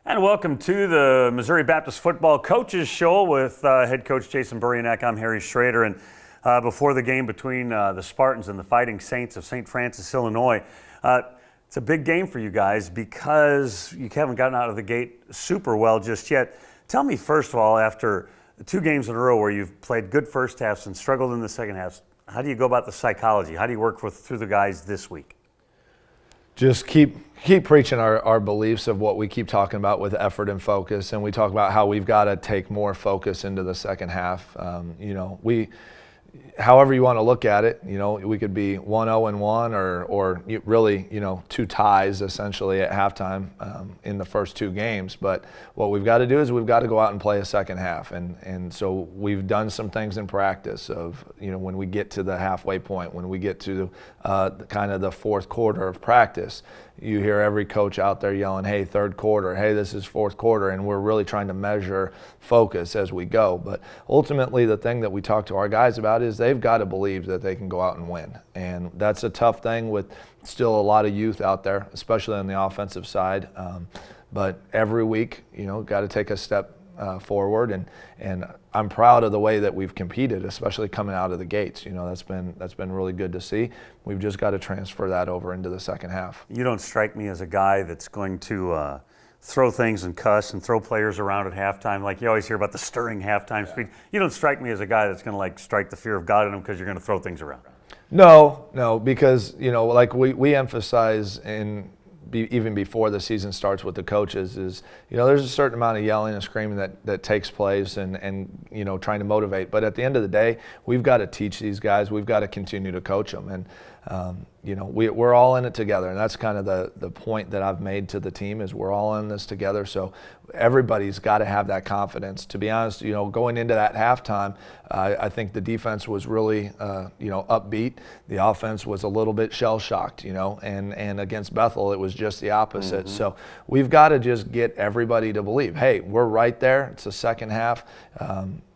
And welcome to the Missouri Baptist Football Coaches Show with head coach Jason Buryanek. I'm Harry Schrader. And before the game between the Spartans and the Fighting Saints of St. Francis, Illinois, it's a big game for you guys because you haven't gotten out of the gate super well just yet. Tell me, first of all, after 2 games in a row where you've played good first halves and struggled in the second halves, how do you go about the psychology? How do you work through the guys this week? Just keep preaching our beliefs of what we keep talking about with effort and focus, and we talk about how we've got to take more focus into the second half. However you want to look at it, we could be 1-0-1 or really, 2 ties essentially at halftime in the first 2 games. But what we've got to do is we've got to go out and play a second half. And so we've done some things in practice of, when we get to the halfway point, when we get to kind of the fourth quarter of practice, you hear every coach out there yelling, hey, third quarter, hey, this is fourth quarter, and we're really trying to measure focus as we go. But ultimately, the thing that we talk to our guys about is they've got to believe that they can go out and win. And that's a tough thing with still a lot of youth out there, especially on the offensive side. But every week, got to take a step forward, and I'm proud of the way that we've competed, especially coming out of the gates. That's been really good to see. We've just got to transfer that over into the second half. You don't strike me as a guy that's going to throw things and cuss and throw players around at halftime. Like you always hear about the stirring halftime speech. You don't strike me as a guy that's going to strike the fear of God in him because you're going to throw things around. No, because like we emphasize even before the season starts with the coaches is, there's a certain amount of yelling and screaming that takes place and trying to motivate. But at the end of the day, we've got to teach these guys. We've got to continue to coach them. And, we're all in it together. And that's kind of the point that I've made to the team is we're all in this together. So everybody's got to have that confidence. To be honest, going into that halftime, I think the defense was really, upbeat. The offense was a little bit shell-shocked, and against Bethel, it was just the opposite. Mm-hmm. So we've got to just get everybody to believe, hey, we're right there. It's the second half.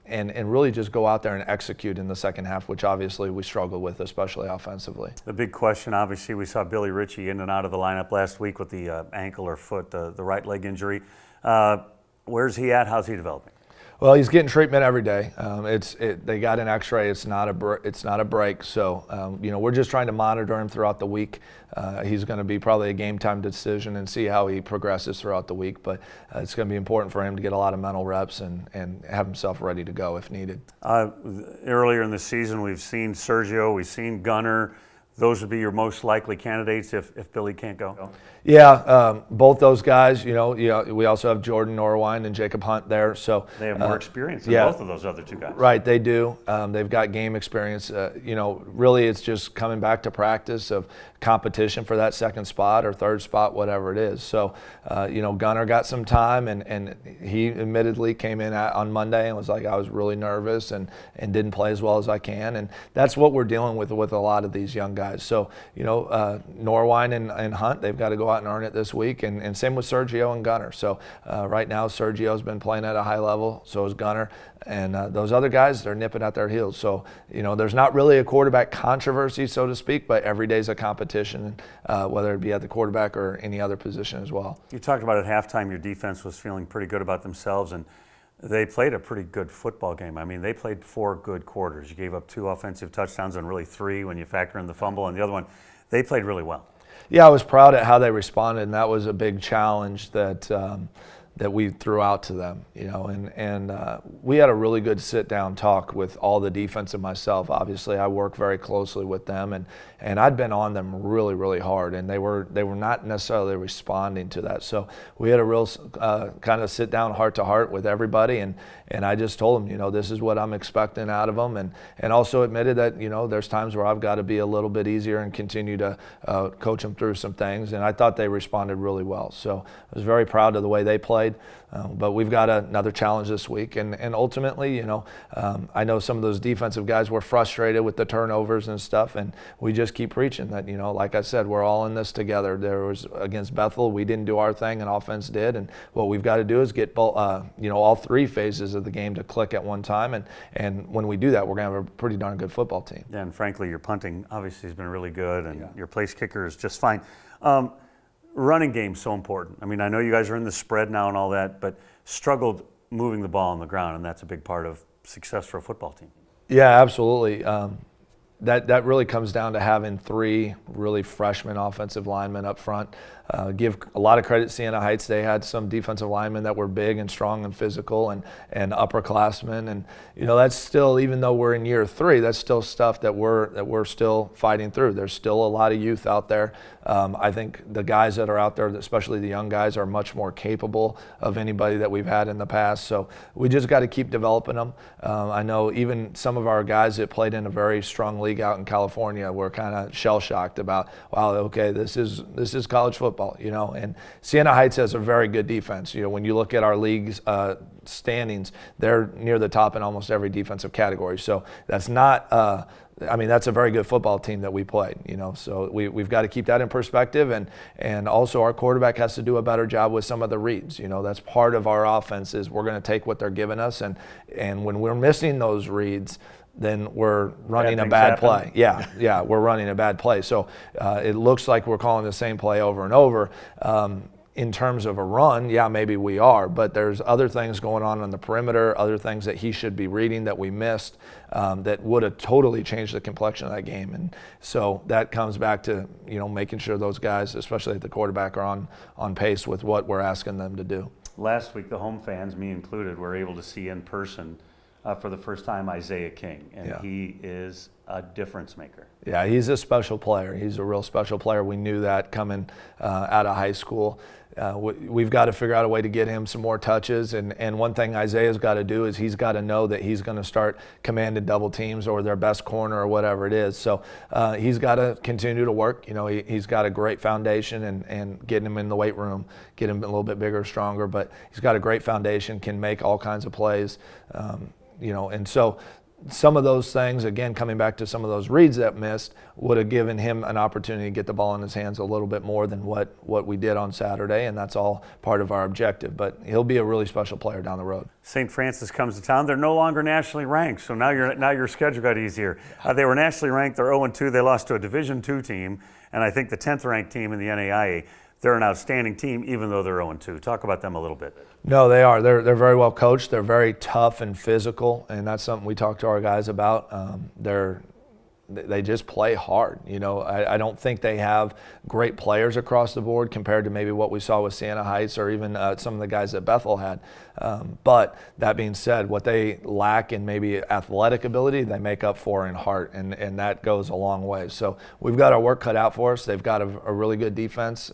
And really just go out there and execute in the second half, which obviously we struggle with, especially offensively. The big question, obviously, we saw Billy Ritchie in and out of the lineup last week with the ankle or foot, the right leg injury. Where's he at? How's he developing? Well, he's getting treatment every day. They got an X-ray. It's not a break. So we're just trying to monitor him throughout the week. He's going to be probably a game time decision and see how he progresses throughout the week. But it's going to be important for him to get a lot of mental reps and have himself ready to go if needed. Earlier in the season, we've seen Sergio, we've seen Gunner. Those would be your most likely candidates if Billy can't go? Yeah, both those guys. We also have Jordan Norwine and Jacob Hunt there. So they have more experience than both of those other 2 guys. Right, they do. They've got game experience. Really it's just coming back to practice of competition for that second spot or third spot, whatever it is. So, Gunner got some time, and he admittedly came in on Monday and was like, I was really nervous and didn't play as well as I can. And that's what we're dealing with a lot of these young guys. So, Norwine and Hunt, they've got to go out and earn it this week, and same with Sergio and Gunner. So right now Sergio's been playing at a high level, so is Gunner, and those other guys, they're nipping at their heels. So there's not really a quarterback controversy, so to speak, but every day's a competition, whether it be at the quarterback or any other position as well. You talked about at halftime your defense was feeling pretty good about themselves, and they played a pretty good football game. I mean, they played 4 good quarters. You gave up 2 offensive touchdowns and really 3 when you factor in the fumble, and the other one, they played really well. Yeah, I was proud at how they responded, and that was a big challenge that we threw out to them, and we had a really good sit-down talk with all the defense and myself. Obviously, I work very closely with them, and I'd been on them really, really hard, and they were not necessarily responding to that. So we had a real kind of sit-down heart-to-heart with everybody, and I just told them, this is what I'm expecting out of them, and also admitted that, there's times where I've got to be a little bit easier and continue to coach them through some things, and I thought they responded really well. So I was very proud of the way they played. But we've got another challenge this week, and ultimately, I know some of those defensive guys were frustrated with the turnovers and stuff, and we just keep preaching that, like I said, we're all in this together. There was against Bethel, we didn't do our thing, and offense did, and what we've got to do is get all 3 phases of the game to click at one time, and when we do that, we're going to have a pretty darn good football team. Yeah, and frankly, your punting obviously has been really good, and your place kicker is just fine. running game so important. I mean, I know you guys are in the spread now and all that, but struggled moving the ball on the ground, and that's a big part of success for a football team. Yeah, absolutely. That really comes down to having three really freshman offensive linemen up front. Give a lot of credit to Siena Heights. They had some defensive linemen that were big and strong and physical and upperclassmen. And that's still, even though we're in year 3, that's still stuff that we're still fighting through. There's still a lot of youth out there. I think the guys that are out there, especially the young guys, are much more capable of anybody that we've had in the past. So we just got to keep developing them. I know even some of our guys that played in a very strong league out in California were kind of shell-shocked about, wow, okay, this is college football, and Siena Heights has a very good defense. When you look at our league's standings, they're near the top in almost every defensive category. So that's not, that's a very good football team that we played, so we've got to keep that in perspective. And also our quarterback has to do a better job with some of the reads. That's part of our offense is we're going to take what they're giving us. And when we're missing those reads, then we're running a bad play. Yeah, we're running a bad play. So it looks like we're calling the same play over and over. In terms of a run, yeah, maybe we are, but there's other things going on the perimeter, other things that he should be reading that we missed that would have totally changed the complexion of that game. And so that comes back to, making sure those guys, especially at the quarterback, are on pace with what we're asking them to do. Last week, the home fans, me included, were able to see in person for the first time Isaiah King, and he is a difference maker. Yeah, he's a special player. He's a real special player. We knew that coming out of high school. We've got to figure out a way to get him some more touches, and one thing Isaiah's got to do is he's got to know that he's going to start commanded double teams or their best corner or whatever it is. So he's got to continue to work. He's got a great foundation, and getting him in the weight room, get him a little bit bigger, stronger, but he's got a great foundation, can make all kinds of plays. And so some of those things, again, coming back to some of those reads that missed, would have given him an opportunity to get the ball in his hands a little bit more than what we did on Saturday, and that's all part of our objective. But he'll be a really special player down the road. St. Francis comes to town. They're no longer nationally ranked, so now your schedule got easier. They were nationally ranked. They're 0-2. They lost to a Division II team, and I think the 10th ranked team in the NAIA. They're an outstanding team, even though they're 0-2. Talk about them a little bit. No, they are. They're very well coached. They're very tough and physical, and that's something we talk to our guys about. They just play hard. I don't think they have great players across the board compared to maybe what we saw with Siena Heights or even some of the guys that Bethel had. But that being said, what they lack in maybe athletic ability, they make up for in heart, and that goes a long way. So we've got our work cut out for us. They've got a really good defense.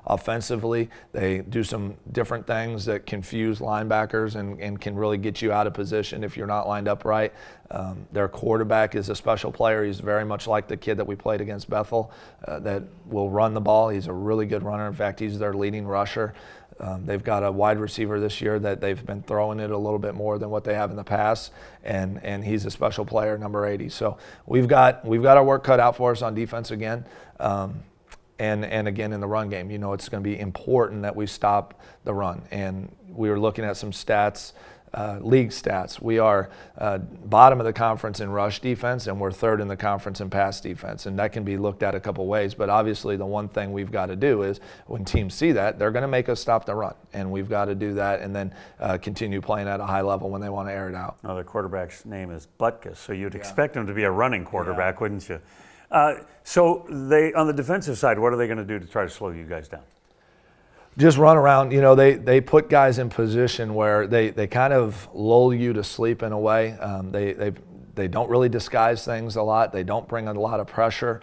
Offensively, they do some different things that confuse linebackers and can really get you out of position if you're not lined up right. Their quarterback is a special player. He's very much like the kid that we played against Bethel that will run the ball. He's a really good runner. In fact, he's their leading rusher. They've got a wide receiver this year that they've been throwing it a little bit more than what they have in the past, and he's a special player, number 80. So we've got our work cut out for us on defense again. And again, in the run game, it's going to be important that we stop the run. And we were looking at some stats, league stats. We are bottom of the conference in rush defense, and we're third in the conference in pass defense. And that can be looked at a couple ways. But obviously, the one thing we've got to do is when teams see that, they're going to make us stop the run. And we've got to do that and then continue playing at a high level when they want to air it out. Now, the quarterback's name is Butkus, so you'd expect him to be a running quarterback, wouldn't you? So they, on the defensive side, what are they going to do to try to slow you guys down? Just run around. They put guys in position where they kind of lull you to sleep in a way. They don't really disguise things a lot. They don't bring a lot of pressure,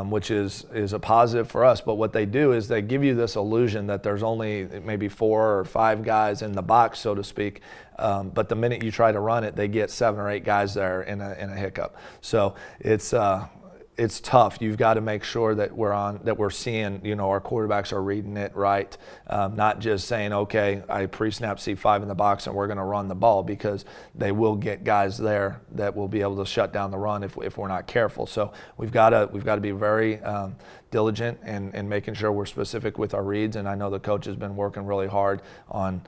which is a positive for us. But what they do is they give you this illusion that there's only maybe 4 or 5 guys in the box, so to speak. But the minute you try to run it, they get 7 or 8 guys there in a hiccup. So it's tough. You've got to make sure that we're seeing, our quarterbacks are reading it right, not just saying, okay, I pre-snap C5 in the box and we're going to run the ball, because they will get guys there that will be able to shut down the run if we're not careful. So we've got to be very diligent and making sure we're specific with our reads. And I know the coach has been working really hard on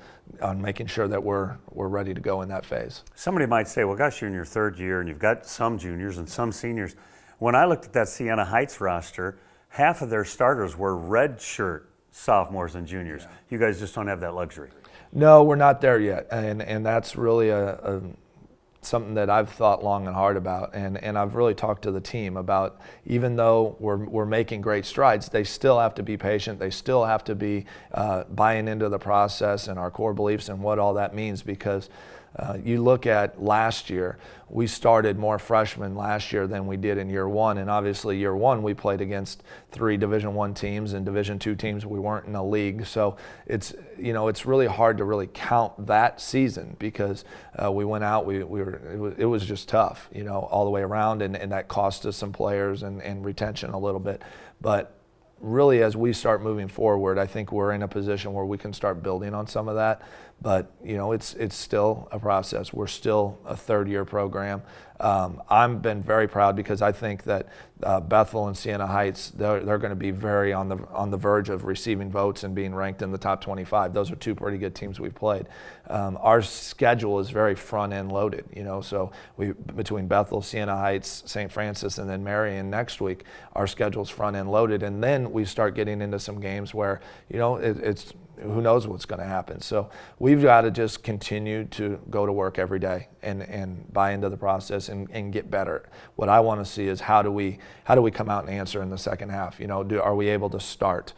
making sure that we're ready to go in that phase. Somebody might say, well, gosh, you're in your 3rd year and you've got some juniors and some seniors. When I looked at that Siena Heights roster, half of their starters were redshirt sophomores and juniors. You guys just don't have that luxury. No, we're not there yet, and that's really something that I've thought long and hard about, and I've really talked to the team about. Even though we're making great strides, they still have to be patient. They still have to be buying into the process and our core beliefs and what all that means, because you look at last year, we started more freshmen last year than we did in year one, and obviously year one we played against 3 Division I teams and Division II teams. We weren't in a league, so it's really hard to really count that season, because we went out, it was just tough, all the way around, and that cost us some players and retention a little bit. But really, as we start moving forward, I think we're in a position where we can start building on some of that. But it's still a process. We're still a third-year program. I've been very proud, because I think that Bethel and Siena Heights, they're going to be very on the verge of receiving votes and being ranked in the top 25. Those are 2 pretty good teams we've played. Our schedule is very front-end loaded. So between Bethel, Siena Heights, St. Francis, and then Marion next week, our schedule's front-end loaded, and then we start getting into some games where it's who knows what's going to happen. So we've got to just continue to go to work every day and buy into the process and get better. What I want to see is how do we come out and answer in the second half? Are we able to start?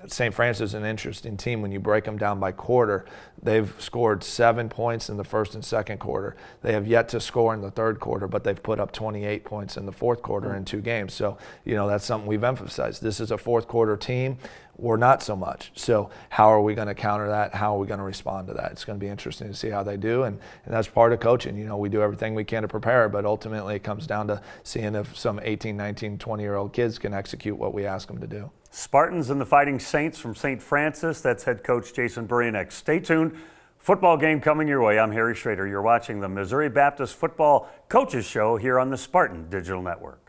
St. Francis is an interesting team. When you break them down by quarter, they've scored 7 points in the first and second quarter. They have yet to score in the third quarter, but they've put up 28 points in the fourth quarter in 2 games. So, that's something we've emphasized. This is a fourth quarter team. We're not so much. So how are we going to counter that? How are we going to respond to that? It's going to be interesting to see how they do, and that's part of coaching. We do everything we can to prepare, but ultimately it comes down to seeing if some 18, 19, 20-year-old kids can execute what we ask them to do. Spartans and the Fighting Saints from St. Francis. That's head coach Jason Burianek. Stay tuned. Football game coming your way. I'm Harry Schrader. You're watching the Missouri Baptist Football Coaches Show here on the Spartan Digital Network.